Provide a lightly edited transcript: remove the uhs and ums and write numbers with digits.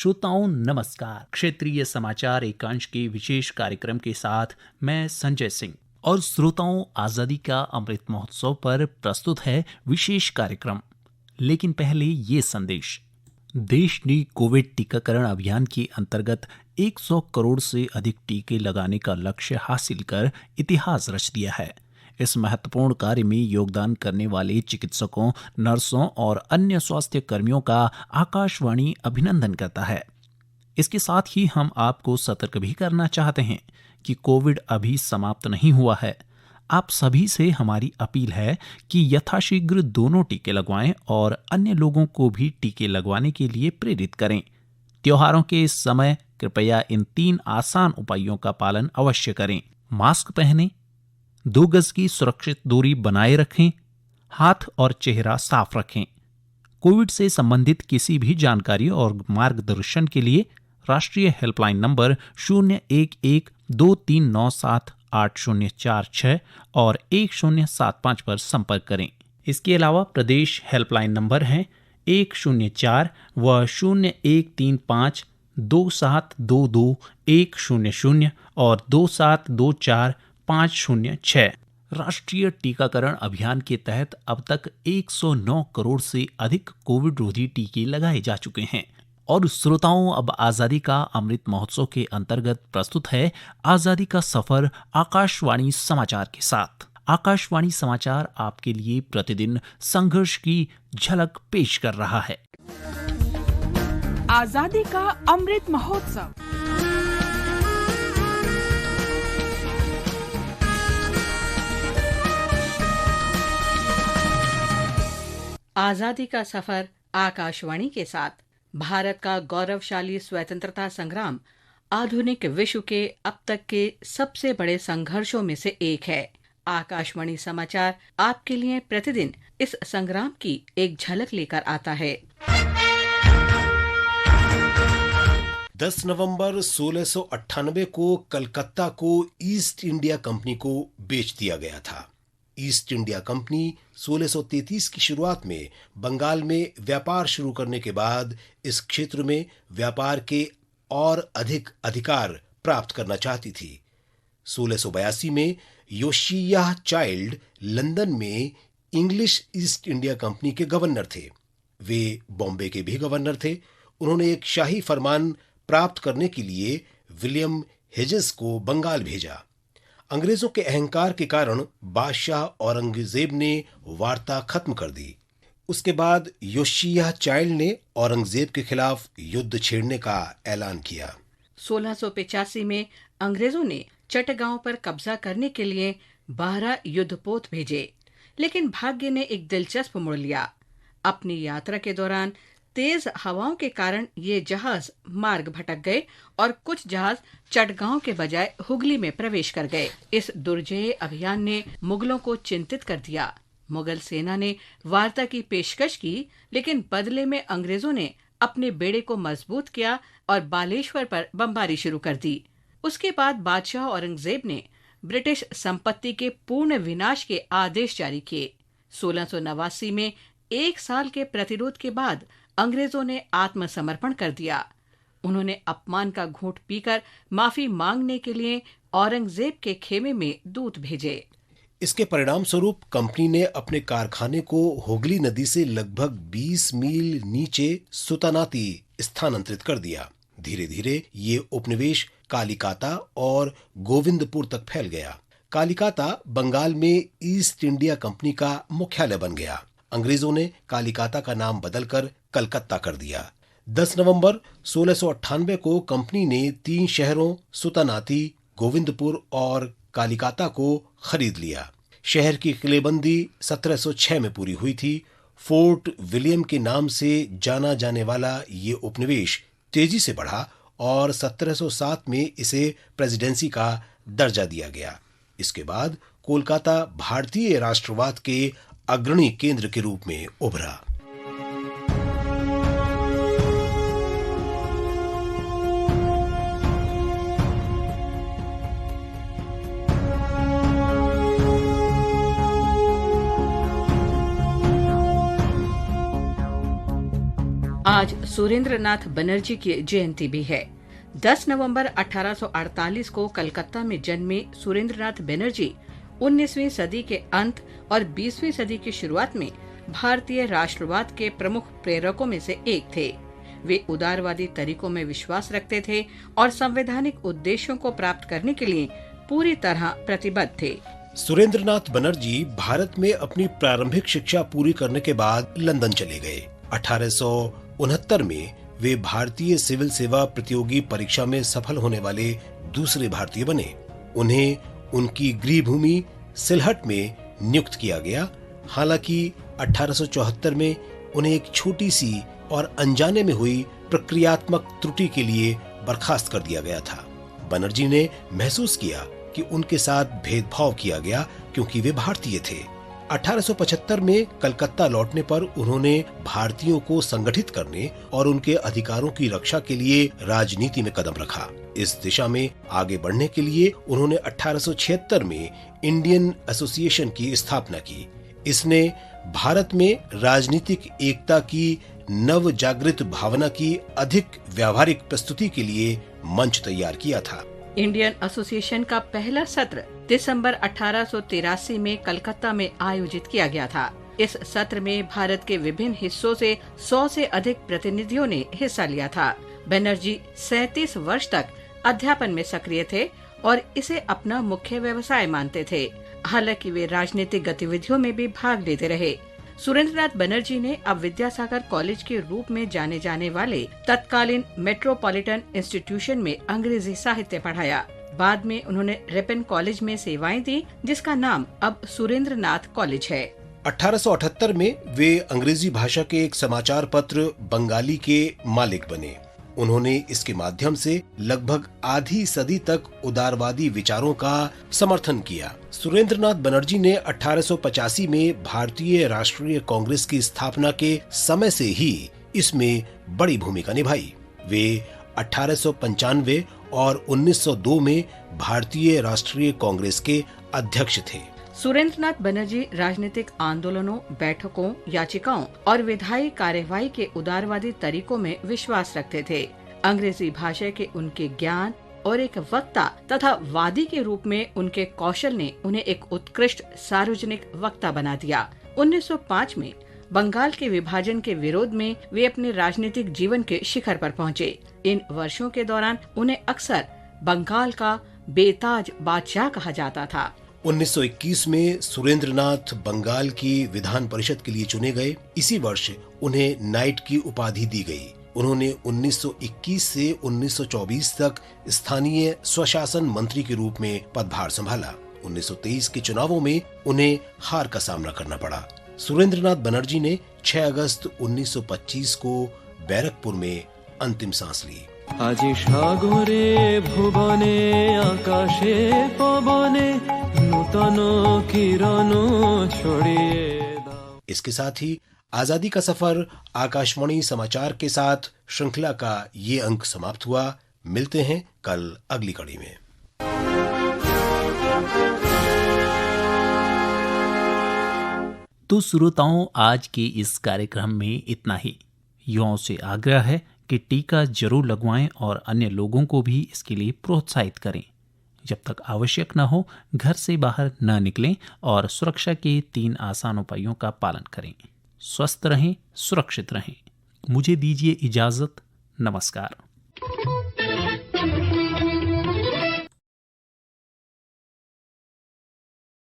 श्रोताओं नमस्कार। क्षेत्रीय समाचार एकांश के विशेष कार्यक्रम के साथ मैं संजय सिंह और श्रोताओं आजादी का अमृत महोत्सव पर प्रस्तुत है विशेष कार्यक्रम। लेकिन पहले ये संदेश। देश ने कोविड टीकाकरण अभियान के अंतर्गत 100 करोड़ से अधिक टीके लगाने का लक्ष्य हासिल कर इतिहास रच दिया है। इस महत्वपूर्ण कार्य में योगदान करने वाले चिकित्सकों, नर्सों और अन्य स्वास्थ्य कर्मियों का आकाशवाणी अभिनंदन करता है। इसके साथ ही हम आपको सतर्क भी करना चाहते हैं कि कोविड अभी समाप्त नहीं हुआ है। आप सभी से हमारी अपील है कि यथाशीघ्र दोनों टीके लगवाएं और अन्य लोगों को भी टीके लगवाने के लिए प्रेरित करें। त्योहारों के इस समय कृपया इन 3 आसान उपायों का पालन अवश्य करें। मास्क पहनें, 2 गज की सुरक्षित दूरी बनाए रखें, हाथ और चेहरा साफ रखें। कोविड से संबंधित किसी भी जानकारी और मार्गदर्शन के लिए राष्ट्रीय हेल्पलाइन नंबर 01123978046 और 1075 पर संपर्क करें। इसके अलावा प्रदेश हेल्पलाइन नंबर हैं 104 व 0135 2722 100 और 2724 राष्ट्रीय टीकाकरण अभियान के तहत अब तक 109 करोड़ से अधिक कोविड रोधी टीके लगाए जा चुके हैं। और श्रोताओं, अब आजादी का अमृत महोत्सव के अंतर्गत प्रस्तुत है आजादी का सफर आकाशवाणी समाचार के साथ। आकाशवाणी समाचार आपके लिए प्रतिदिन संघर्ष की झलक पेश कर रहा है। आजादी का अमृत महोत्सव। आजादी का सफर आकाशवाणी के साथ। भारत का गौरवशाली स्वतंत्रता संग्राम आधुनिक विश्व के अब तक के सबसे बड़े संघर्षों में से एक है। आकाशवाणी समाचार आपके लिए प्रतिदिन इस संग्राम की एक झलक लेकर आता है। 10 नवंबर 1698 को कलकत्ता को ईस्ट इंडिया कंपनी को बेच दिया गया था। ईस्ट इंडिया कंपनी 1633 की शुरुआत में बंगाल में व्यापार शुरू करने के बाद इस क्षेत्र में व्यापार के और अधिक अधिकार प्राप्त करना चाहती थी। 1682 में योशियाह चाइल्ड लंदन में इंग्लिश ईस्ट इंडिया कंपनी के गवर्नर थे। वे बॉम्बे के भी गवर्नर थे। उन्होंने एक शाही फरमान प्राप्त करने के लिए विलियम हेजेस को बंगाल भेजा। अंग्रेजों के अहंकार के कारण बादशाह औरंगजेब ने वार्ता खत्म कर दी। उसके बाद योशियाह चाइल्ड ने औरंगजेब के खिलाफ युद्ध छेड़ने का ऐलान किया। 1685 में अंग्रेजों ने चटगांव पर कब्जा करने के लिए 12 युद्धपोत भेजे, लेकिन भाग्य ने एक दिलचस्प मोड़ लिया। अपनी यात्रा के दौरान तेज हवाओं के कारण ये जहाज मार्ग भटक गए और कुछ जहाज चटगांव के बजाय हुगली में प्रवेश कर गए। इस दुर्जय अभियान ने मुगलों को चिंतित कर दिया। मुगल सेना ने वार्ता की पेशकश की, लेकिन बदले में अंग्रेजों ने अपने बेड़े को मजबूत किया और बालेश्वर पर बमबारी शुरू कर दी। उसके बाद बादशाह औरंगजेब ने ब्रिटिश संपत्ति के पूर्ण विनाश के आदेश जारी किए। 1689 में 1 साल के प्रतिरोध के बाद अंग्रेजों ने आत्मसमर्पण कर दिया। उन्होंने अपमान का घूंट पीकर माफी मांगने के लिए औरंगजेब के खेमे में दूत भेजे। इसके परिणाम स्वरूप कंपनी ने अपने कारखाने को हुगली नदी से लगभग 20 मील नीचे सुतानाती स्थानांतरित कर दिया। धीरे धीरे ये उपनिवेश कालिकाता और गोविंदपुर तक फैल गया। कालिकाता बंगाल में ईस्ट इंडिया कंपनी का मुख्यालय बन गया। अंग्रेजों ने कालिकाता का नाम बदलकर कलकत्ता कर दिया। 10 नवंबर 1698 को कंपनी ने 3 शहरों सुतानाती, गोविंदपुर और कालिकाता को खरीद लिया। शहर की किलेबंदी 1706 में पूरी हुई थी। फोर्ट विलियम के नाम से जाना जाने वाला ये उपनिवेश तेजी से बढ़ा और 1707 में इसे प्रेसिडेंसी का दर्जा दिया गया। इसके बाद कोलकाता भारतीय राष्ट्रवाद के अग्रणी केंद्र के रूप में उभरा। आज सुरेंद्रनाथ बनर्जी की जयंती भी है। 10 नवंबर 1848 को कलकत्ता में जन्मे सुरेंद्रनाथ बनर्जी 19वीं सदी के अंत और 20वीं सदी की शुरुआत में भारतीय राष्ट्रवाद के प्रमुख प्रेरकों में से एक थे। वे उदारवादी तरीकों में विश्वास रखते थे और संवैधानिक उद्देश्यों को प्राप्त करने के लिए पूरी तरह प्रतिबद्ध थे। सुरेंद्रनाथ बनर्जी भारत में अपनी प्रारंभिक शिक्षा पूरी करने के बाद लंदन चले गए। 1869 में वे भारतीय सिविल सेवा प्रतियोगी परीक्षा में सफल होने वाले दूसरे भारतीय बने। उन्हें उनकी गृह भूमि सिलहट में नियुक्त किया गया। हालांकि 1874 में उन्हें एक छोटी सी और अनजाने में हुई प्रक्रियात्मक त्रुटि के लिए बर्खास्त कर दिया गया था। बनर्जी ने महसूस किया कि उनके साथ भेदभाव किया गया क्योंकि वे भारतीय थे। 1875 में कलकत्ता लौटने पर उन्होंने भारतीयों को संगठित करने और उनके अधिकारों की रक्षा के लिए राजनीति में कदम रखा। इस दिशा में आगे बढ़ने के लिए उन्होंने 1876 में इंडियन एसोसिएशन की स्थापना की। इसने भारत में राजनीतिक एकता की नव जागृत भावना की अधिक व्यावहारिक प्रस्तुति के लिए मंच तैयार किया था। इंडियन एसोसिएशन का पहला सत्र दिसंबर 1883 में कलकत्ता में आयोजित किया गया था। इस सत्र में भारत के विभिन्न हिस्सों से 100 से अधिक प्रतिनिधियों ने हिस्सा लिया था। बनर्जी 37 वर्ष तक अध्यापन में सक्रिय थे और इसे अपना मुख्य व्यवसाय मानते थे। हालांकि वे राजनीतिक गतिविधियों में भी भाग लेते रहे। सुरेंद्रनाथ बनर्जी ने अब विद्यासागर कॉलेज के रूप में जाने जाने वाले तत्कालीन मेट्रोपॉलिटन इंस्टीट्यूशन में अंग्रेजी साहित्य पढ़ाया। बाद में उन्होंने रिपन कॉलेज में सेवाएं दी, जिसका नाम अब सुरेंद्रनाथ कॉलेज है। 1878 में वे अंग्रेजी भाषा के एक समाचार पत्र बंगाली के मालिक बने। उन्होंने इसके माध्यम से लगभग आधी सदी तक उदारवादी विचारों का समर्थन किया। सुरेंद्रनाथ बनर्जी ने 1885 में भारतीय राष्ट्रीय कांग्रेस की स्थापना के समय से ही इसमें बड़ी भूमिका निभाई। वे 1895 और 1902 में भारतीय राष्ट्रीय कांग्रेस के अध्यक्ष थे। सुरेंद्रनाथ बनर्जी राजनीतिक आंदोलनों, बैठकों, याचिकाओं और विधायी कार्यवाही के उदारवादी तरीकों में विश्वास रखते थे। अंग्रेजी भाषा के उनके ज्ञान और एक वक्ता तथा वादी के रूप में उनके कौशल ने उन्हें एक उत्कृष्ट सार्वजनिक वक्ता बना दिया। 1905 में बंगाल के विभाजन के विरोध में वे अपने राजनीतिक जीवन के शिखर पर पहुँचे। इन वर्षों के दौरान उन्हें अक्सर बंगाल का बेताज बादशाह कहा जाता था। 1921 में सुरेंद्रनाथ बंगाल की विधान परिषद के लिए चुने गए। इसी वर्ष उन्हें नाइट की उपाधि दी गई। उन्होंने 1921 से 1924 तक स्थानीय स्वशासन मंत्री के रूप में पदभार संभाला। 1923 के चुनावों में उन्हें हार का सामना करना पड़ा। सुरेंद्रनाथ बनर्जी ने 6 अगस्त 1925 को बैरकपुर में अंतिम सांस ली। আজি সাগরে ভুবনে আকাশে পবনে নূতন কিরণ ছড়িয়ে দাও। इसके साथ ही आजादी का सफर आकाशवाणी समाचार के साथ श्रृंखला का ये अंक समाप्त हुआ। मिलते हैं कल अगली कड़ी में। तो श्रोताओं, आज के इस कार्यक्रम में इतना ही। युवाओं से आग्रह है कि टीका जरूर लगवाएं और अन्य लोगों को भी इसके लिए प्रोत्साहित करें। जब तक आवश्यक न हो, घर से बाहर न निकलें और सुरक्षा के 3 आसान उपायों का पालन करें। स्वस्थ रहें, सुरक्षित रहें। मुझे दीजिए इजाजत। नमस्कार।